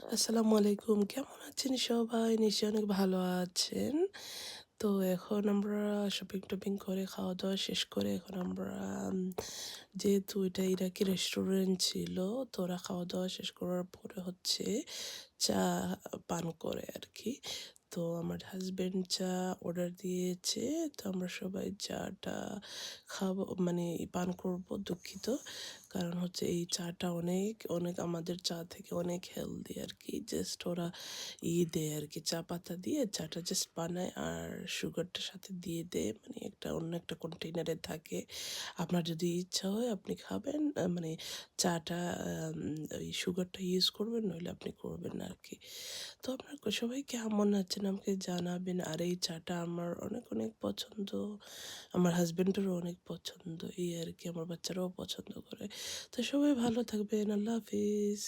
আসসালামু আলাইকুম। কেমন আছেন সবাই? নিশ্চয়ই অনেক ভালো আছেন। তো এখন আমরা শপিং-টপিং করে খাওয়া-দাওয়া শেষ করে এখন আমরা উম যেহেতু এটা ইরাকি রেস্টুরেন্ট ছিল, তো ওরা খাওয়া-দাওয়া শেষ করার পরে হচ্ছে চা পান করে আরকি। তো আমার হাসব্যান্ড চা অর্ডার দিয়েছে। তো আমরা সবাই চাটা খাবো মানে পান করবো, দুঃখিত। কারণ হচ্ছে এই চাটা অনেক, অনেক আমাদের চা থেকে অনেক হেলদি আরকি। জাস্ট ওরা দেয় আরকি, চা পাতা দিয়ে চাটা জাস্ট বানায় আর সুগারটার সাথে দিয়ে দেয়। মানে একটা অন্য একটা কন্টেইনারে থাকে। আপনার যদি ইচ্ছা হয় আপনি খাবেন, মানে চাটা ওই সুগারটা ইউজ করবেন, নইলে আপনি করবেন না আরকি। তো আপনার সবাই কেমন আছেন আমাকে জানাবেন। আর এই চাটা আমার অনেক, অনেক পছন্দ। আমার হাসব্যান্ডেরও অনেক পছন্দ। এই আরকি, আমার বাচ্চারাও পছন্দ করে। তো সবাই ভালো থাকবেন। আল্লাহ হাফিজ।